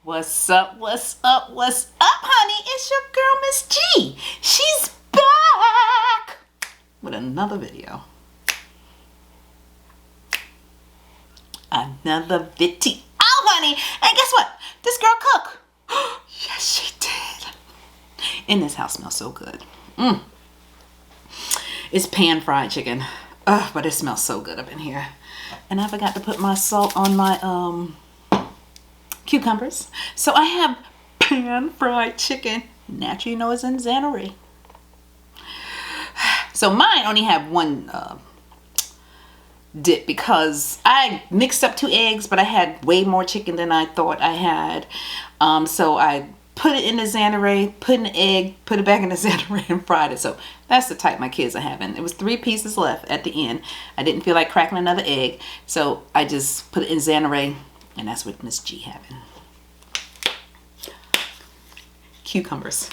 What's up, what's up, what's up, honey? It's your girl, Miss G. She's back with another video. Another video, honey. And guess what? This girl cook. Yes, she did. And this house smells so good. It's pan fried chicken. But it smells so good up in here. And I forgot to put my salt on my cucumbers. So I have pan fried chicken. Naturally, you know it's in Xannery. So mine only have one dip because I mixed up 2 eggs, but I had way more chicken than I thought I had. So I put it in the Xannery, put in the egg, put it back in the Xannery and fried it. So that's the type my kids are having. It was 3 pieces left at the end. I didn't feel like cracking another egg. So I just put it in Xannery, and that's what Miss G having. Cucumbers.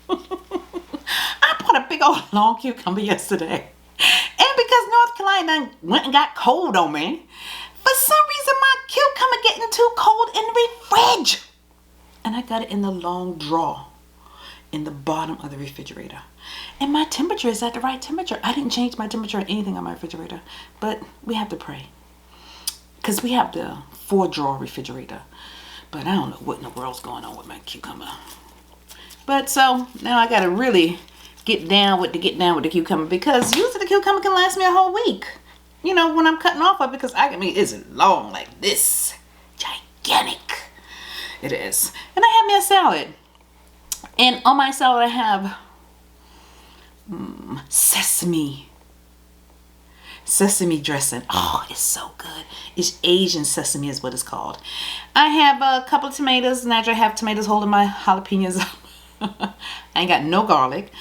I bought a big old long cucumber yesterday. And because North Carolina went and got cold on me, for some reason my cucumber getting too cold in the fridge. And I got it in the long drawer in the bottom of the refrigerator. And my temperature is at the right temperature. I didn't change my temperature or anything on my refrigerator. But we have to pray. Because we have the 4-drawer refrigerator. But I don't know what in the world's going on with my cucumber. But so now I got to really get down with the cucumber. Because usually the cucumber can last me a whole week. You know, when I'm cutting off of it. Because it's long like this. Gigantic. It is. And I have me a salad. And on my salad I have sesame dressing. Oh, it's so good. It's Asian sesame is what it's called. I have a couple of tomatoes. Naturally, I have tomatoes holding my jalapenos up. I ain't got no garlic.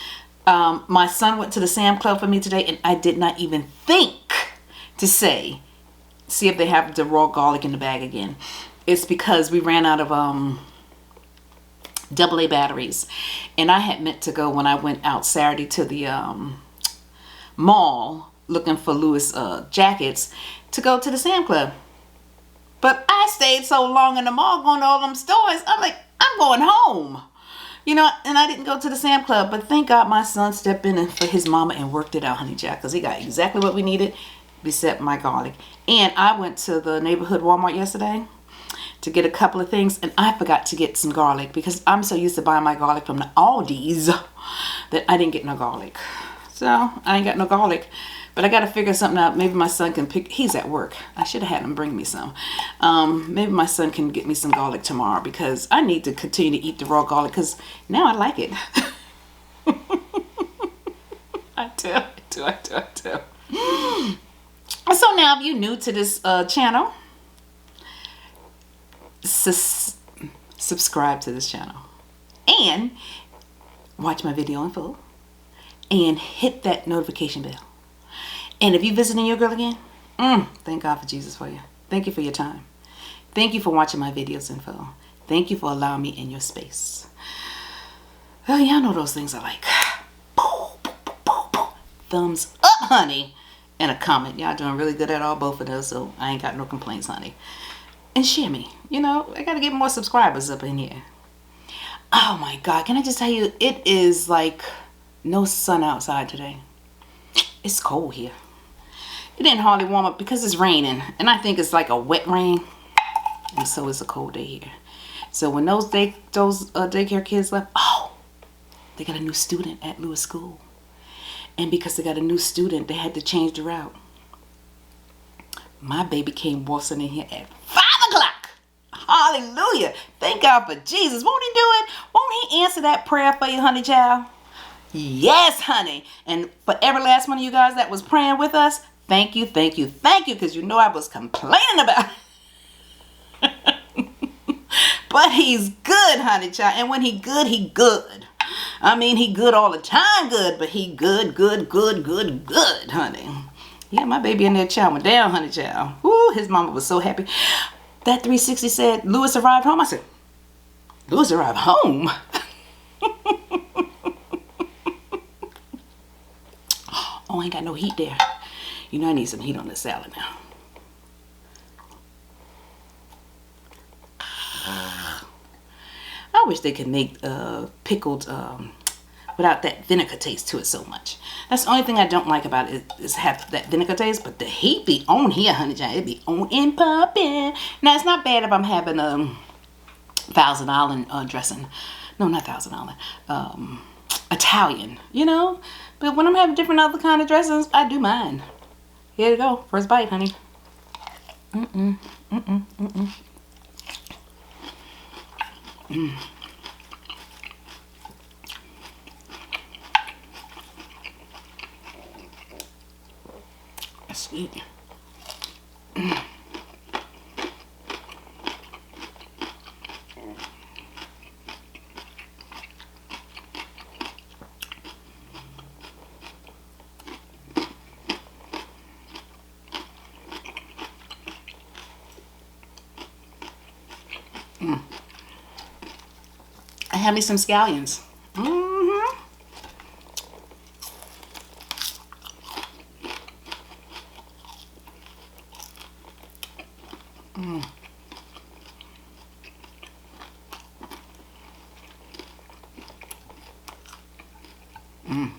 My son went to the Sam Club for me today, and I did not even think to see if they have the raw garlic in the bag again. It's because we ran out of AA batteries. And I had meant to go when I went out Saturday to the mall looking for Lewis jackets to go to the Sam Club. But I stayed so long in the mall going to all them stores. I'm like, I'm going home. You know, and I didn't go to the Sam Club. But thank God my son stepped in for his mama and worked it out, honey jack. Because he got exactly what we needed except my garlic. And I went to the neighborhood Walmart yesterday to get a couple of things, and I forgot to get some garlic because I'm so used to buying my garlic from the Aldi's that I didn't get no garlic. So I ain't got no garlic, but I got to figure something out. Maybe my son can pick. He's at work. I should have had him bring me some. Maybe my son can get me some garlic tomorrow because I need to continue to eat the raw garlic because now I like it. I do. So now if you're new to this channel, subscribe to this channel and watch my video in full and hit that notification bell. And if you're visiting your girl again, thank God for Jesus for you. Thank you for your time. Thank you for watching my videos in full. Thank you for allowing me in your space. Well, y'all know those things I like. Thumbs up, honey, and a comment. Y'all doing really good at all, both of those, so I ain't got no complaints, honey. And share me. You know, I gotta get more subscribers up in here. Oh my God, can I just tell you, it is like no sun outside today. It's cold here. It didn't hardly warm up because it's raining. And I think it's like a wet rain. And so it's a cold day here. So when those daycare kids left, they got a new student at Lewis School. And because they got a new student, they had to change the route. My baby came waltzing in here at 5 o'clock. Hallelujah. Thank God for Jesus. Won't he do it? Won't he answer that prayer for you, honey child? Yes, honey. And for every last one of you guys that was praying with us, thank you. Because you know I was complaining about it. But he's good, honey child. And when he good, he good. I mean, he good all the time good. But he good, honey. Yeah, my baby in there chowing down, honey child. Woo, his mama was so happy. That 360 said, Lewis arrived home. I said, Lewis arrived home? Oh, I ain't got no heat there. You know I need some heat on this salad now. I wish they could make pickled without that vinegar taste to it so much. That's the only thing I don't like about it is have that vinegar taste. But the heat be on here, honey child. It be on and popping. Now it's not bad if I'm having Thousand Island dressing. No, not Thousand Island. Italian, you know. But when I'm having different other kind of dressings, I do mine. Here you go. First bite, honey. Mm-mm. Mm-mm. Mm-mm. Mm. That's sweet. Mm. Mm. I have me some scallions. Mm-hmm. Mm. Mm.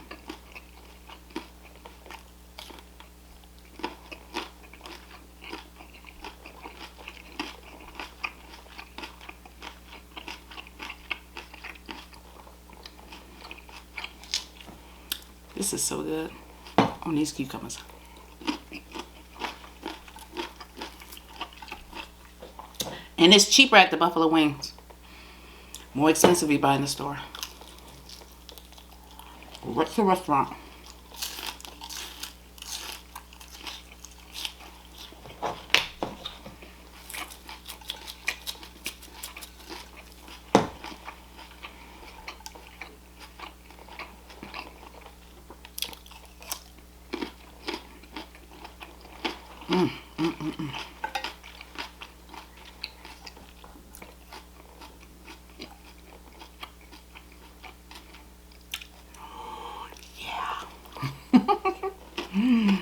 This is so good on these cucumbers. And it's cheaper at the Buffalo Wings. More expensive you buy in the store. What's the restaurant? Mm, mm, mm, mm. Yeah. Mm.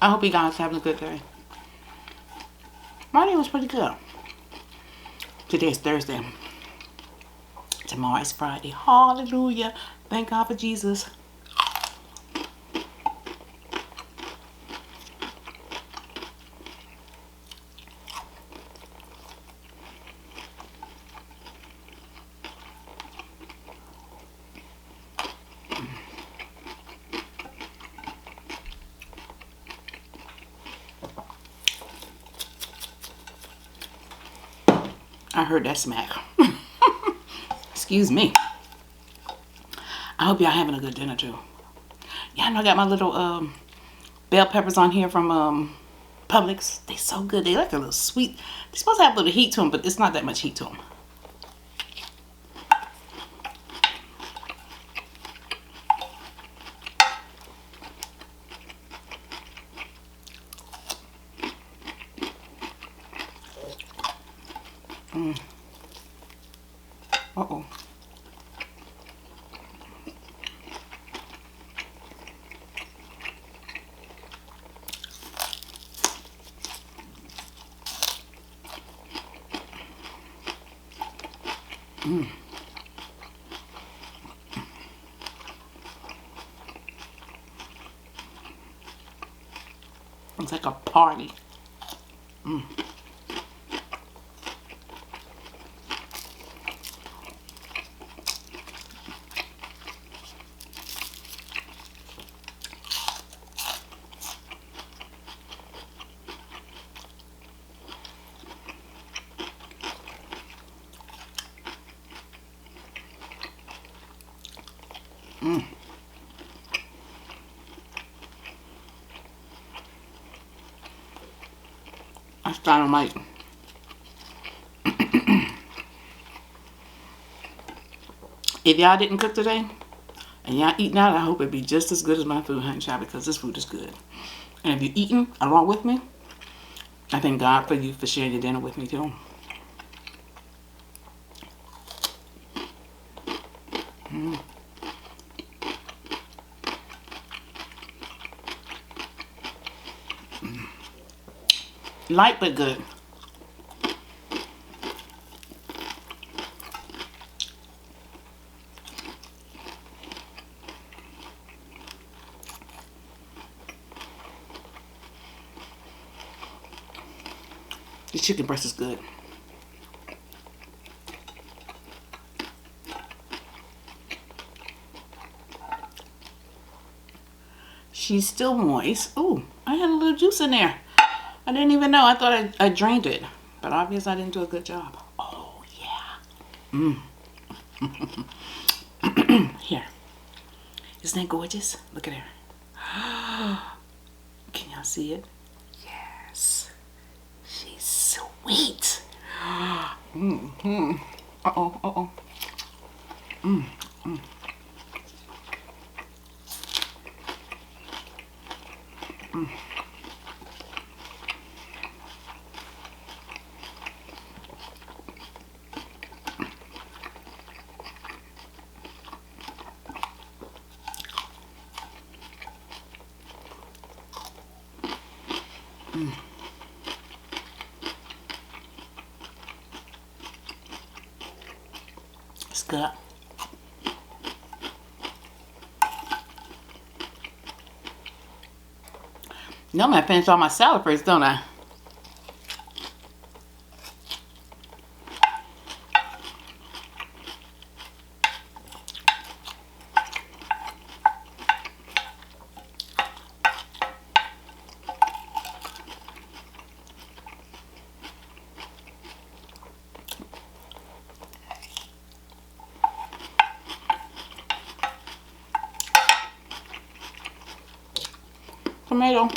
I hope you guys having a good day. My day was pretty good. Today's Thursday. Tomorrow is Friday. Hallelujah. Thank God for Jesus. I heard that smack. Excuse me. I hope y'all having a good dinner too. Yeah, I know I got my little bell peppers on here from Publix. They so good. They like a little sweet. They're supposed to have a little heat to them, but it's not that much heat to them. Mm. Uh-oh. Mm. It's like a party. Mm. Mm. That's dynamite. If y'all didn't cook today and y'all eating out, I hope it be just as good as my food, honey child, because this food is good. And if you're eating along with me, I thank God for you for sharing your dinner with me too. Mm. Light but good. The chicken breast is good. She's still moist. Ooh, I had a little juice in there. I didn't even know. I thought I drained it. But obviously I didn't do a good job. Oh, yeah. Here. Isn't that gorgeous? Look at her. Can y'all see it? Yes. She's sweet. Uh-oh, uh-oh. It's good. Normally I finish all my salad first, don't I? Tomato.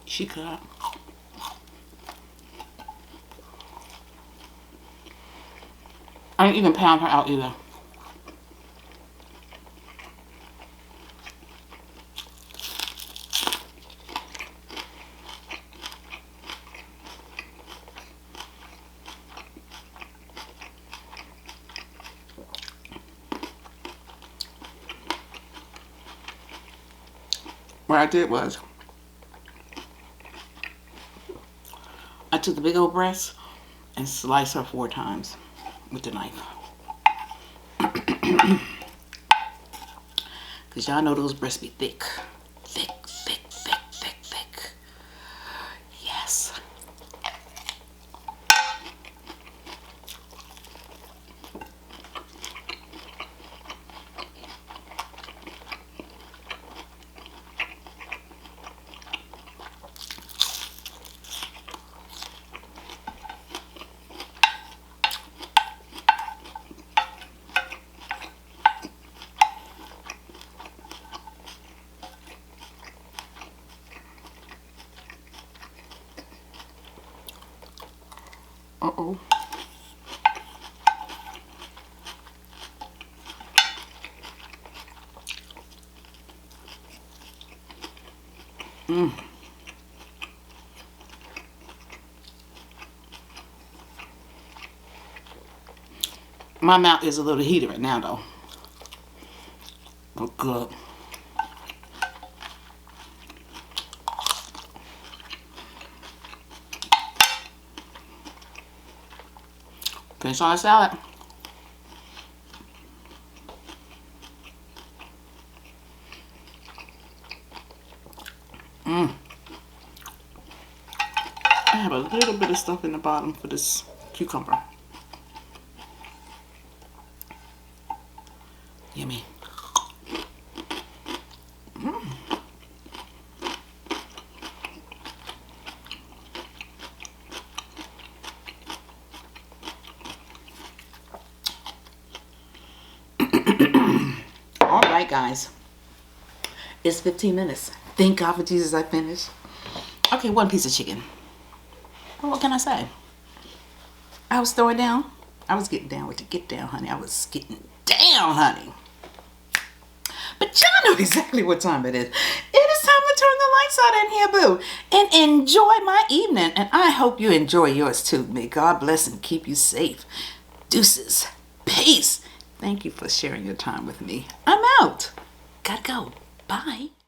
She cut. I didn't even pound her out either. What I did was, I took the big old breast and sliced her 4 times with the knife. Because y'all know those breasts be thick. Thick, thick, thick, thick, thick. Yes. Uh-oh. My mouth is a little heated right now, though. Oh, good. Finish all the salad. I have a little bit of stuff in the bottom for this cucumber. Yummy. All right, guys. It's 15 minutes. Thank God for Jesus, I finished. Okay, 1 piece of chicken. Well, what can I say? I was throwing down. I was getting down with the get down, honey. I was getting down, honey. But y'all know exactly what time it is. It is time to turn the lights out in here, boo. And enjoy my evening. And I hope you enjoy yours too. May God bless and keep you safe. Deuces. Peace. Thank you for sharing your time with me. I'm out. Gotta go. Bye.